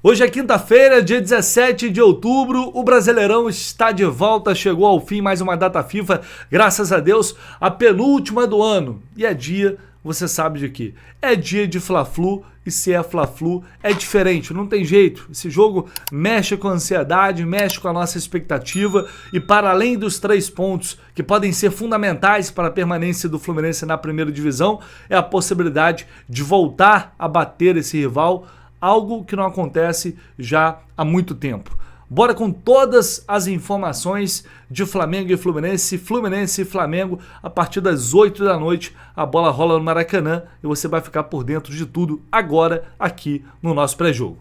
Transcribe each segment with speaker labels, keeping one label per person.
Speaker 1: Hoje é quinta-feira, dia 17 de outubro, o Brasileirão está de volta, chegou ao fim mais uma data FIFA, graças a Deus, a penúltima do ano. E é dia, você sabe de quê? É dia de Fla-Flu, e se é Fla-Flu é diferente, não tem jeito. Esse jogo mexe com a ansiedade, mexe com a nossa expectativa e para além dos 3 pontos que podem ser fundamentais para a permanência do Fluminense na primeira divisão, é a possibilidade de voltar a bater esse rival, algo que não acontece já há muito tempo. Bora com todas as informações de Flamengo e Fluminense, Fluminense e Flamengo, a partir das 8 da noite, a bola rola no Maracanã e você vai ficar por dentro de tudo agora aqui no nosso pré-jogo.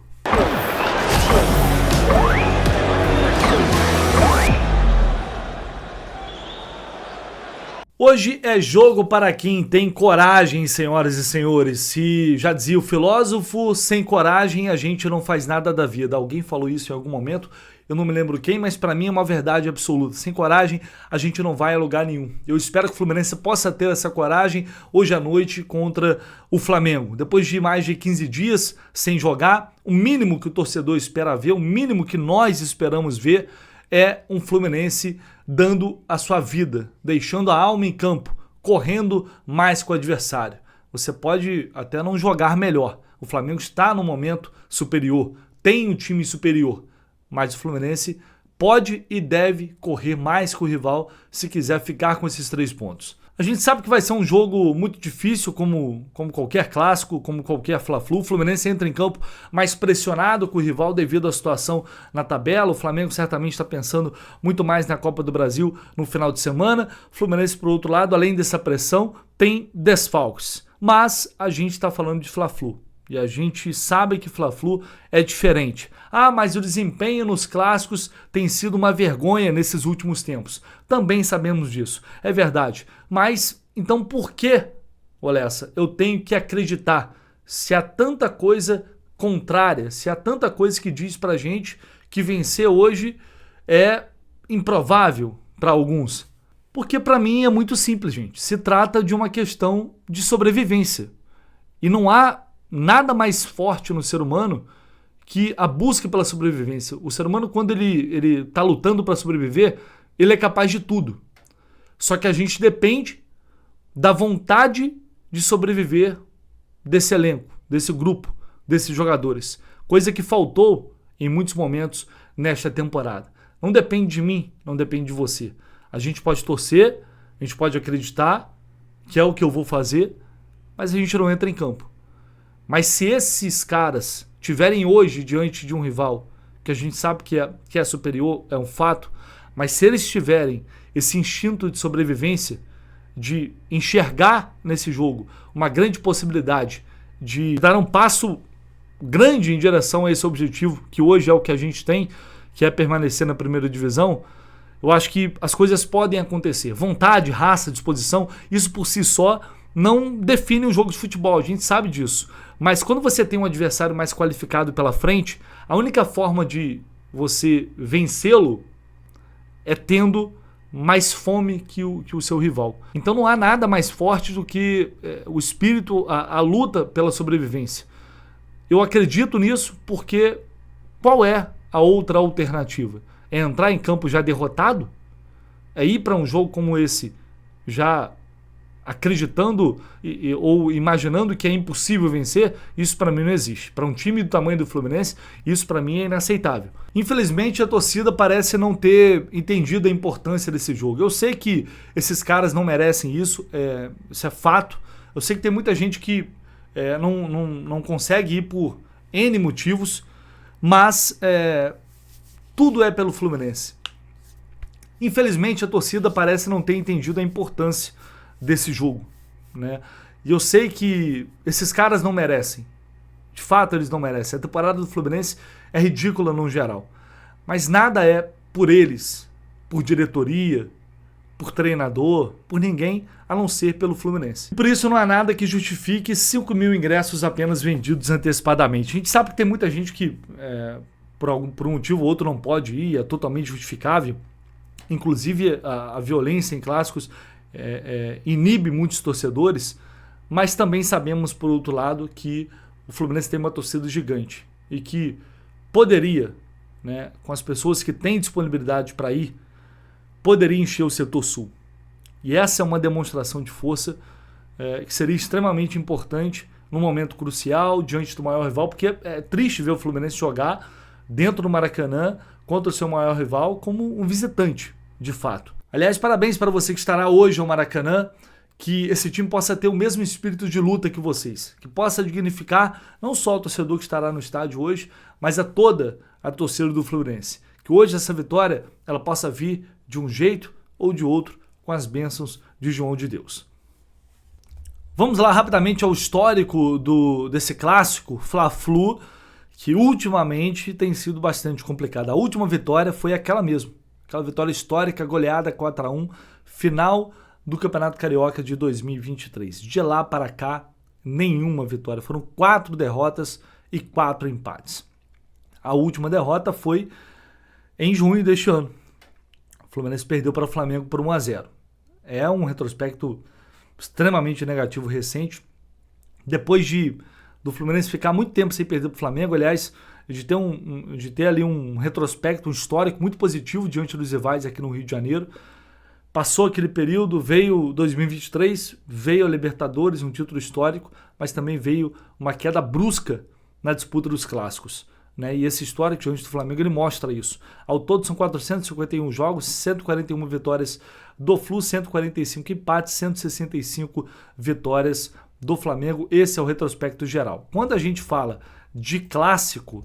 Speaker 1: Hoje é jogo para quem tem coragem, senhoras e senhores. Se já dizia o filósofo, sem coragem a gente não faz nada da vida. Alguém falou isso em algum momento, eu não me lembro quem, mas para mim é uma verdade absoluta. Sem coragem a gente não vai a lugar nenhum. Eu espero que o Fluminense possa ter essa coragem hoje à noite contra o Flamengo. Depois de mais de 15 dias sem jogar, o mínimo que o torcedor espera ver, o mínimo que nós esperamos ver é um Fluminense dando a sua vida, deixando a alma em campo, correndo mais com o adversário. Você pode até não jogar melhor. O Flamengo está no momento superior, tem um time superior, mas o Fluminense pode e deve correr mais com o rival se quiser ficar com esses 3 pontos. A gente sabe que vai ser um jogo muito difícil, como qualquer clássico, como qualquer Fla-Flu. O Fluminense entra em campo mais pressionado com o rival devido à situação na tabela. O Flamengo certamente está pensando muito mais na Copa do Brasil no final de semana. O Fluminense, por outro lado, além dessa pressão, tem desfalques. Mas a gente está falando de Fla-Flu. E a gente sabe que Fla-Flu é diferente. Ah, mas o desempenho nos clássicos tem sido uma vergonha nesses últimos tempos. Também sabemos disso. É verdade. Mas, então por que, Olessa, eu tenho que acreditar se há tanta coisa contrária, se há tanta coisa que diz pra gente que vencer hoje é improvável para alguns? Porque pra mim é muito simples, gente. Se trata de uma questão de sobrevivência. E não há nada mais forte no ser humano que a busca pela sobrevivência. O ser humano, quando ele tá lutando para sobreviver, ele é capaz de tudo. Só que a gente depende da vontade de sobreviver desse elenco, desse grupo, desses jogadores. Coisa que faltou em muitos momentos nesta temporada. Não depende de mim, não depende de você. A gente pode torcer, a gente pode acreditar que é o que eu vou fazer, mas a gente não entra em campo. Mas se esses caras tiverem hoje diante de um rival, que a gente sabe que é superior, é um fato, mas se eles tiverem esse instinto de sobrevivência, de enxergar nesse jogo uma grande possibilidade de dar um passo grande em direção a esse objetivo, que hoje é o que a gente tem, que é permanecer na primeira divisão, eu acho que as coisas podem acontecer. Vontade, raça, disposição, isso por si só não define um jogo de futebol, a gente sabe disso. Mas quando você tem um adversário mais qualificado pela frente, a única forma de você vencê-lo é tendo mais fome que o seu rival. Então não há nada mais forte do que o espírito, a luta pela sobrevivência. Eu acredito nisso porque qual é a outra alternativa? É entrar em campo já derrotado? É ir para um jogo como esse já acreditando ou imaginando que é impossível vencer? Isso para mim não existe. Para um time do tamanho do Fluminense, isso para mim é inaceitável. Infelizmente a torcida parece não ter entendido a importância desse jogo. Eu sei que esses caras não merecem isso, isso é fato. Eu sei que tem muita gente que não consegue ir por N motivos, mas tudo é pelo Fluminense. Infelizmente a torcida parece não ter entendido a importância desse jogo, né? E eu sei que esses caras não merecem. De fato, eles não merecem. A temporada do Fluminense é ridícula no geral. Mas nada é por eles, por diretoria, por treinador, por ninguém, a não ser pelo Fluminense. Por isso não há nada que justifique 5 mil ingressos apenas vendidos antecipadamente. A gente sabe que tem muita gente que, por um motivo ou outro, não pode ir, é totalmente justificável. Inclusive, a violência em clássicos inibe muitos torcedores, mas também sabemos, por outro lado, que o Fluminense tem uma torcida gigante e que poderia, né, com as pessoas que têm disponibilidade para ir, poderia encher o setor sul. E essa é uma demonstração de força que seria extremamente importante num momento crucial, diante do maior rival, porque é triste ver o Fluminense jogar dentro do Maracanã contra o seu maior rival como um visitante, de fato. Aliás, parabéns para você que estará hoje ao Maracanã, que esse time possa ter o mesmo espírito de luta que vocês, que possa dignificar não só o torcedor que estará no estádio hoje, mas a toda a torcida do Fluminense. Que hoje essa vitória ela possa vir de um jeito ou de outro com as bênçãos de João de Deus. Vamos lá rapidamente ao histórico desse clássico, Fla-Flu, que ultimamente tem sido bastante complicado. A última vitória foi aquela mesmo, aquela vitória histórica, goleada 4-1, final do Campeonato Carioca de 2023. De lá para cá, nenhuma vitória. Foram 4 derrotas e 4 empates. A última derrota foi em junho deste ano. O Fluminense perdeu para o Flamengo por 1-0. É um retrospecto extremamente negativo recente. Depois do Fluminense ficar muito tempo sem perder para o Flamengo, aliás, de ter ali um retrospecto, um histórico muito positivo diante dos rivais aqui no Rio de Janeiro. Passou aquele período, veio 2023, veio a Libertadores, um título histórico, mas também veio uma queda brusca na disputa dos clássicos, né? E esse histórico diante do Flamengo, ele mostra isso. Ao todo são 451 jogos, 141 vitórias do Flu, 145 empates, 165 vitórias do Flamengo. Esse é o retrospecto geral. Quando a gente fala de clássico,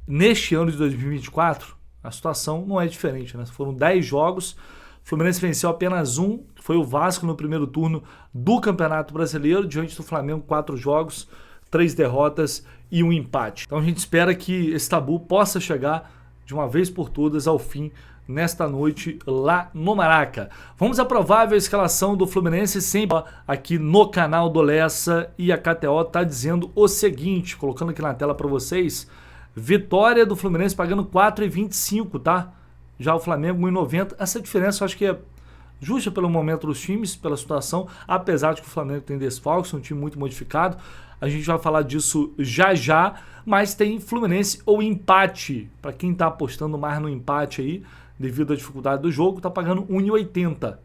Speaker 1: neste ano de 2024, a situação não é diferente, né? Foram 10 jogos, o Fluminense venceu apenas um, que foi o Vasco no primeiro turno do Campeonato Brasileiro, diante do Flamengo, 4 jogos, 3 derrotas e um empate. Então a gente espera que esse tabu possa chegar de uma vez por todas ao fim nesta noite lá no Maraca. Vamos à provável escalação do Fluminense sempre aqui no canal do Lessa, e a KTO está dizendo o seguinte, colocando aqui na tela para vocês: vitória do Fluminense pagando 4,25, tá? Já o Flamengo 1,90. Essa diferença eu acho que é justa pelo momento dos times, pela situação, apesar de que o Flamengo tem desfalques, um time muito modificado. A gente vai falar disso já já, mas tem Fluminense ou empate. Para quem está apostando mais no empate aí, devido à dificuldade do jogo, está pagando 1,80.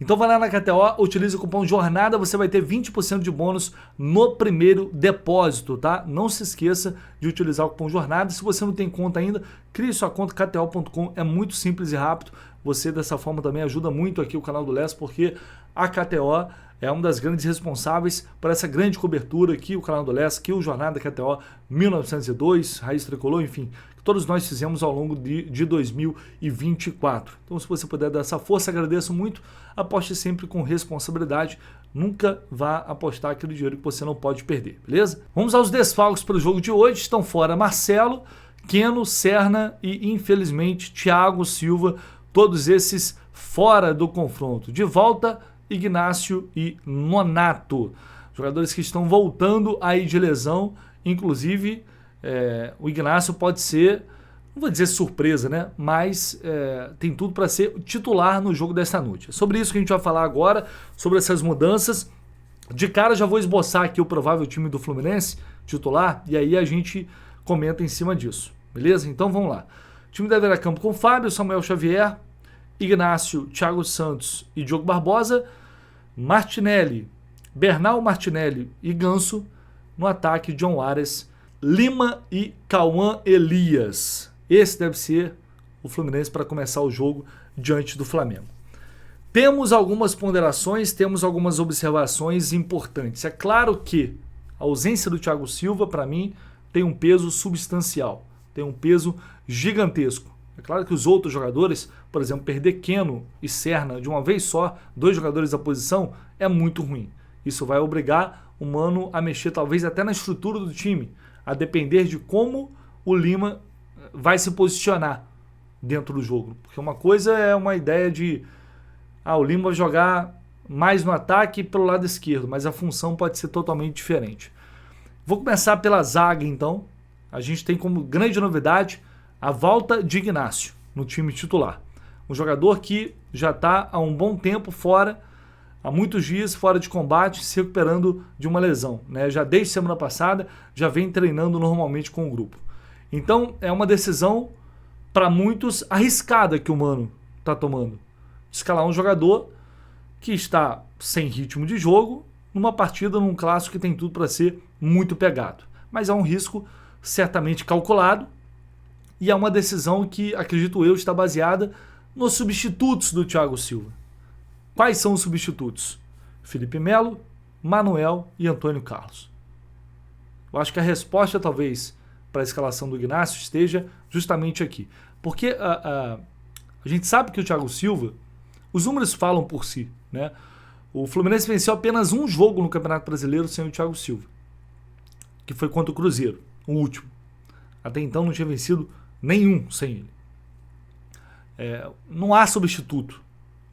Speaker 1: Então vai lá na KTO, utilize o cupom JORNADA, você vai ter 20% de bônus no primeiro depósito, tá? Não se esqueça de utilizar o cupom JORNADA. Se você não tem conta ainda, crie sua conta KTO.com, é muito simples e rápido. Você dessa forma também ajuda muito aqui o canal do Lessa, porque a KTO é uma das grandes responsáveis por essa grande cobertura aqui, o canal do Lessa, aqui o Jornada KTO 1902, Raiz Tricolor, enfim, que todos nós fizemos ao longo de 2024. Então, se você puder dar essa força, agradeço muito. Aposte sempre com responsabilidade, nunca vá apostar aquele dinheiro que você não pode perder, beleza? Vamos aos desfalques para o jogo de hoje. Estão fora Marcelo, Keno, Serna e, infelizmente, Thiago Silva, todos esses fora do confronto. De volta, Ignacio e Nonato, jogadores que estão voltando aí de lesão. Inclusive o Ignacio pode ser, não vou dizer surpresa, né? Mas tem tudo para ser titular no jogo desta noite. É sobre isso que a gente vai falar agora, sobre essas mudanças. De cara já vou esboçar aqui o provável time do Fluminense titular, e aí a gente comenta em cima disso, beleza? Então vamos lá. O time deve ir a campo com Fábio, Samuel Xavier, Ignacio, Thiago Santos e Diogo Barbosa, Martinelli, Bernal, Martinelli e Ganso. No ataque, John Ares, Lima e Cauã Elias. Esse deve ser o Fluminense para começar o jogo diante do Flamengo. Temos algumas ponderações, temos algumas observações importantes. É claro que a ausência do Thiago Silva, para mim, tem um peso substancial, tem um peso gigantesco. É claro que os outros jogadores, por exemplo, perder Keno e Serna de uma vez só, 2 jogadores da posição, é muito ruim. Isso vai obrigar o Mano a mexer talvez até na estrutura do time, a depender de como o Lima vai se posicionar dentro do jogo. Porque uma coisa é uma ideia de o Lima vai jogar mais no ataque pelo lado esquerdo, mas a função pode ser totalmente diferente. Vou começar pela zaga então. A gente tem como grande novidade a volta de Ignacio no time titular. Um jogador que já está há um bom tempo fora, há muitos dias fora de combate, se recuperando de uma lesão, né? Já desde semana passada, já vem treinando normalmente com o grupo. Então é uma decisão para muitos arriscada que o Mano está tomando. Escalar um jogador que está sem ritmo de jogo numa partida, num clássico que tem tudo para ser muito pegado. Mas é um risco certamente calculado e é uma decisão que, acredito eu, está baseada nos substitutos do Thiago Silva. Quais são os substitutos? Felipe Melo, Manuel e Antônio Carlos. Eu acho que a resposta, talvez, para a escalação do Ignacio esteja justamente aqui. Porque a gente sabe que o Thiago Silva, os números falam por si, né? O Fluminense venceu apenas um jogo no Campeonato Brasileiro sem o Thiago Silva, que foi contra o Cruzeiro, o último. Até então não tinha vencido nenhum sem ele. Não há substituto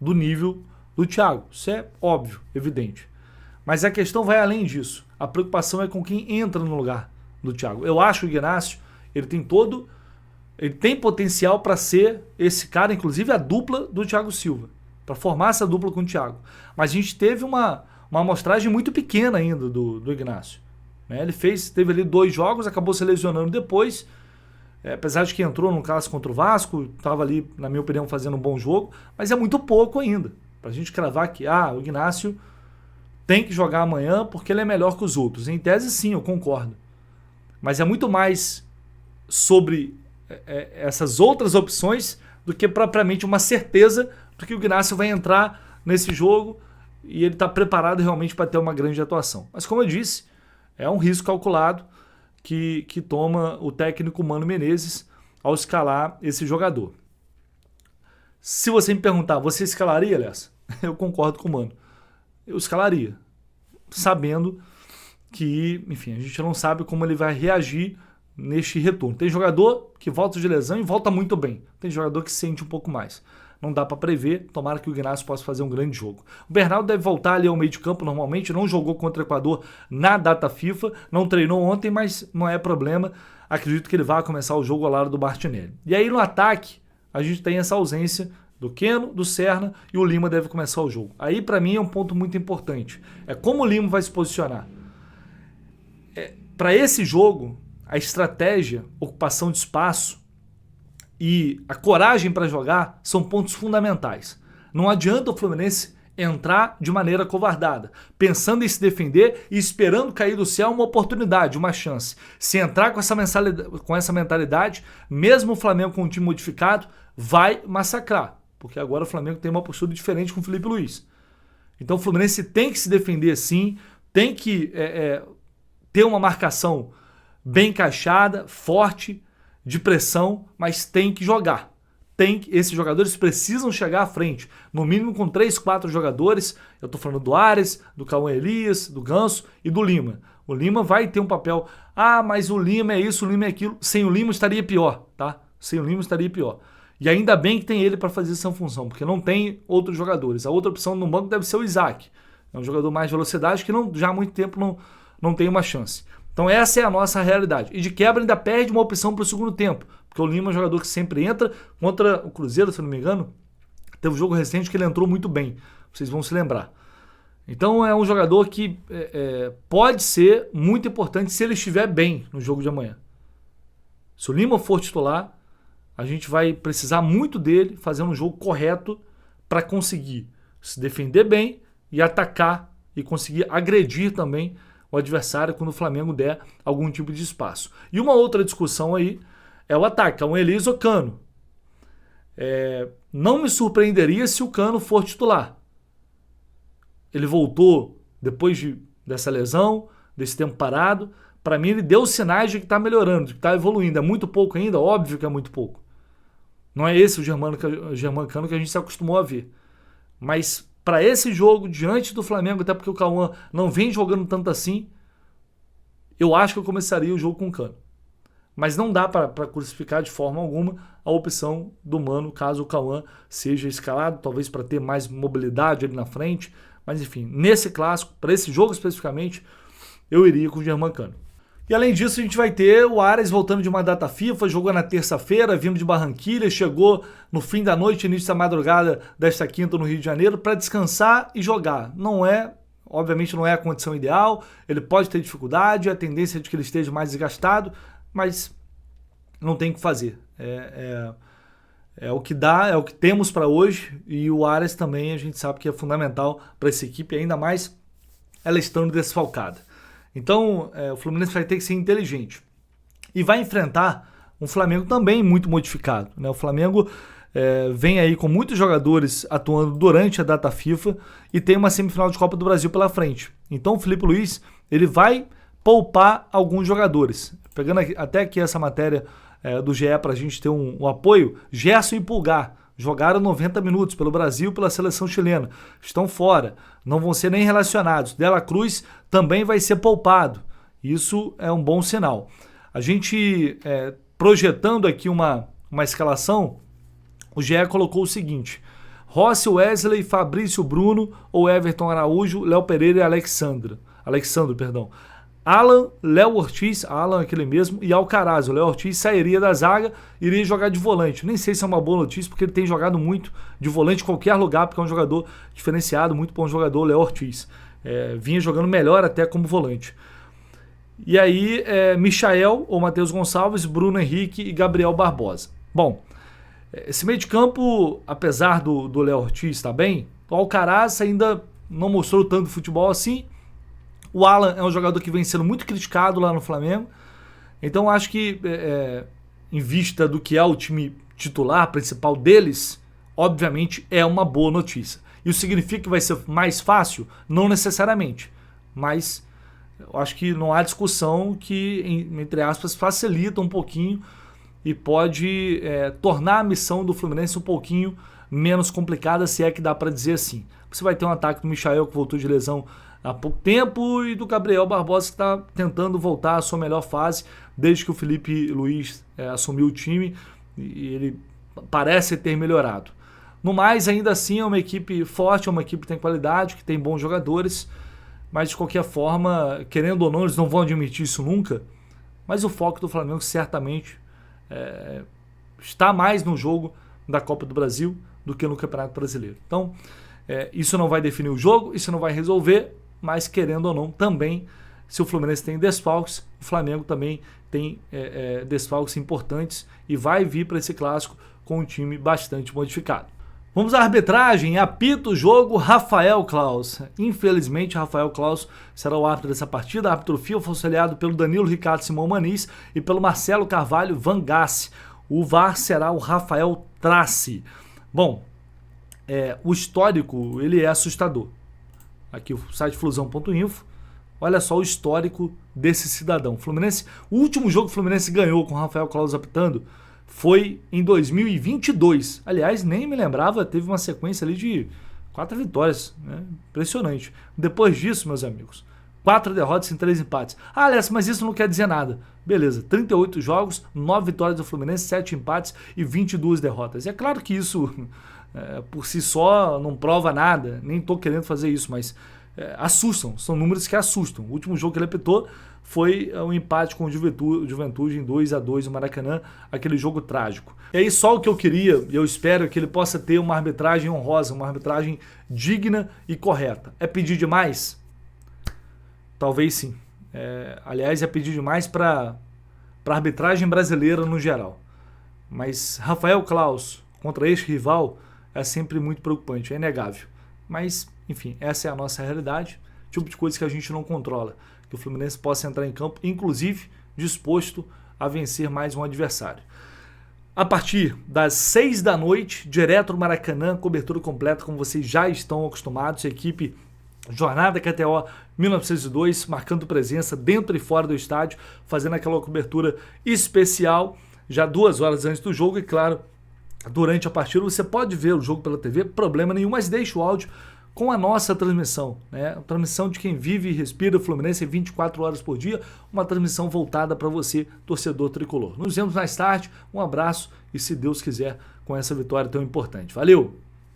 Speaker 1: do nível do Thiago. Isso é óbvio, evidente. Mas a questão vai além disso. A preocupação é com quem entra no lugar do Thiago. Eu acho que o Ignacio, ele tem potencial para ser esse cara, inclusive a dupla do Thiago Silva, para formar essa dupla com o Thiago. Mas a gente teve uma amostragem muito pequena ainda do Ignacio. Né? Ele teve ali 2 jogos, acabou se lesionando depois, apesar de que entrou no clássico contra o Vasco, estava ali, na minha opinião, fazendo um bom jogo, mas é muito pouco ainda. Para a gente cravar que o Ignacio tem que jogar amanhã porque ele é melhor que os outros. Em tese, sim, eu concordo. Mas é muito mais sobre essas outras opções do que propriamente uma certeza de que o Ignacio vai entrar nesse jogo e ele está preparado realmente para ter uma grande atuação. Mas como eu disse, é um risco calculado que toma o técnico Mano Menezes ao escalar esse jogador. Se você me perguntar, você escalaria, Lessa? Eu concordo com o Mano. Eu escalaria, sabendo que, enfim, a gente não sabe como ele vai reagir neste retorno. Tem jogador que volta de lesão e volta muito bem. Tem jogador que sente um pouco mais. Não dá para prever, tomara que o Ignacio possa fazer um grande jogo. O Bernardo deve voltar ali ao meio de campo normalmente, não jogou contra o Equador na data FIFA, não treinou ontem, mas não é problema. Acredito que ele vai começar o jogo ao lado do Martinelli. E aí no ataque, a gente tem essa ausência do Keno, do Serna e o Lima deve começar o jogo. Aí para mim é um ponto muito importante. É como o Lima vai se posicionar. Para esse jogo, a estratégia, ocupação de espaço e a coragem para jogar são pontos fundamentais. Não adianta o Fluminense entrar de maneira covardada, pensando em se defender e esperando cair do céu uma oportunidade, uma chance. Se entrar com essa mentalidade, mesmo o Flamengo com um time modificado, vai massacrar. Porque agora o Flamengo tem uma postura diferente com o Felipe Luiz. Então o Fluminense tem que se defender sim, tem que ter uma marcação bem encaixada, forte, de pressão, mas tem que jogar. Esses jogadores precisam chegar à frente, no mínimo com 3, 4 jogadores. Eu estou falando do Ares, do Cauã Elias, do Ganso e do Lima. O Lima vai ter um papel. Mas o Lima é isso, o Lima é aquilo. Sem o Lima estaria pior, tá? Sem o Lima estaria pior. E ainda bem que tem ele para fazer essa função, porque não tem outros jogadores. A outra opção no banco deve ser o Isaac. É um jogador mais de velocidade que já há muito tempo não tem uma chance. Então essa é a nossa realidade. E de quebra ainda perde uma opção para o segundo tempo. Porque o Lima é um jogador que sempre entra. Contra o Cruzeiro, se não me engano, teve um jogo recente que ele entrou muito bem. Vocês vão se lembrar. Então é um jogador que pode ser muito importante se ele estiver bem no jogo de amanhã. Se o Lima for titular, a gente vai precisar muito dele fazendo um jogo correto para conseguir se defender bem e atacar e conseguir agredir também o adversário quando o Flamengo der algum tipo de espaço. E uma outra discussão aí é o ataque, é o Elias ou Cano. Não me surpreenderia se o Cano for titular. Ele voltou depois dessa lesão, desse tempo parado. Para mim ele deu sinais de que está melhorando, de que está evoluindo. É muito pouco ainda? Óbvio que é muito pouco. Não é esse o Germancano que a gente se acostumou a ver. Mas para esse jogo, diante do Flamengo, até porque o Cauã não vem jogando tanto assim, eu acho que eu começaria o jogo com o Cano. Mas não dá para crucificar de forma alguma a opção do Mano, caso o Cauã seja escalado, talvez para ter mais mobilidade ali na frente. Mas enfim, nesse clássico, para esse jogo especificamente, eu iria com o Germancano. E além disso, a gente vai ter o Ares voltando de uma data FIFA, jogou na terça-feira, vindo de Barranquilla, chegou no fim da noite, início da madrugada desta quinta no Rio de Janeiro, para descansar e jogar. Obviamente não é a condição ideal, ele pode ter dificuldade, a tendência é de que ele esteja mais desgastado, mas não tem o que fazer. É o que dá, é o que temos para hoje, e o Arias também a gente sabe que é fundamental para essa equipe, ainda mais ela estando desfalcada. Então o Fluminense vai ter que ser inteligente e vai enfrentar um Flamengo também muito modificado, né? O Flamengo vem aí com muitos jogadores atuando durante a data FIFA e tem uma semifinal de Copa do Brasil pela frente. Então o Felipe Luiz ele vai poupar alguns jogadores. Pegando até aqui essa matéria do GE para a gente ter um apoio, Gerson e Pulgar jogaram 90 minutos pelo Brasil, pela seleção chilena. Estão fora, não vão ser nem relacionados. Dela Cruz também vai ser poupado. Isso é um bom sinal. A gente, projetando aqui uma escalação, o GE colocou o seguinte: Rossi, Wesley, Fabrício, Bruno ou Everton Araújo, Léo Pereira e Alexandro, Alan, Léo Ortiz, Alan aquele mesmo, e Alcaraz. O Léo Ortiz sairia da zaga, iria jogar de volante. Nem sei se é uma boa notícia, porque ele tem jogado muito de volante em qualquer lugar, porque é um jogador diferenciado, muito bom jogador, o Léo Ortiz. Vinha jogando melhor até como volante. E aí, Michael ou Matheus Gonçalves, Bruno Henrique e Gabriel Barbosa. Bom, esse meio de campo, apesar do Léo Ortiz estar bem, o Alcaraz ainda não mostrou tanto futebol assim. O Alan é um jogador que vem sendo muito criticado lá no Flamengo. Então acho que, em vista do que é o time titular principal deles, obviamente é uma boa notícia. Isso significa que vai ser mais fácil? Não necessariamente. Mas eu acho que não há discussão que, entre aspas, facilita um pouquinho e pode tornar a missão do Fluminense um pouquinho menos complicada, se é que dá para dizer assim. Você vai ter um ataque do Michael, que voltou de lesão há pouco tempo, e do Gabriel Barbosa, que está tentando voltar à sua melhor fase desde que o Felipe Luiz assumiu o time, e ele parece ter melhorado. No mais, ainda assim, é uma equipe forte, é uma equipe que tem qualidade, que tem bons jogadores, mas de qualquer forma, querendo ou não, eles não vão admitir isso nunca, mas o foco do Flamengo certamente está mais no jogo da Copa do Brasil do que no Campeonato Brasileiro. Então, isso não vai definir o jogo, isso não vai resolver, mas querendo ou não, também, se o Fluminense tem desfalques, o Flamengo também tem desfalques importantes e vai vir para esse clássico com um time bastante modificado. Vamos à arbitragem. Apita o jogo Rafael Claus. Infelizmente, Rafael Claus será o árbitro dessa partida. Árbitro FIFA foi auxiliado pelo Danilo Ricardo Simão Maniz e pelo Marcelo Carvalho Vangassi. O VAR será o Rafael Trace. Bom, o histórico ele é assustador. Aqui o site flusão.info. Olha só o histórico desse cidadão. Fluminense, o último jogo que o Fluminense ganhou com o Rafael Claus apitando foi em 2022. Aliás, nem me lembrava, teve uma sequência ali de 4 vitórias. Né? Impressionante. Depois disso, meus amigos, 4 derrotas em 3 empates. Aliás, mas isso não quer dizer nada. Beleza, 38 jogos, 9 vitórias do Fluminense, 7 empates e 22 derrotas. É claro que isso, por si só, não prova nada. Nem estou querendo fazer isso, mas assustam. São números que assustam. O último jogo que ele apitou foi um empate com o Juventude em 2-2 no Maracanã, aquele jogo trágico. E aí só o que eu queria, e eu espero, que ele possa ter uma arbitragem honrosa, uma arbitragem digna e correta. É pedir demais? Talvez sim. Aliás, é pedir demais para a arbitragem brasileira no geral. Mas Rafael Claus contra este rival é sempre muito preocupante, é inegável. Mas, enfim, essa é a nossa realidade, tipo de coisa que a gente não controla. Que o Fluminense possa entrar em campo, inclusive disposto a vencer mais um adversário. A partir das 6 da noite, direto no Maracanã, cobertura completa, como vocês já estão acostumados, a equipe Jornada KTO 1902, marcando presença dentro e fora do estádio, fazendo aquela cobertura especial, já 2 horas antes do jogo, e claro, durante a partida você pode ver o jogo pela TV, problema nenhum, mas deixa o áudio com a nossa transmissão, né? A transmissão de quem vive e respira o Fluminense 24 horas por dia, uma transmissão voltada para você, torcedor tricolor. Nos vemos mais tarde, um abraço e, se Deus quiser, com essa vitória tão importante. Valeu!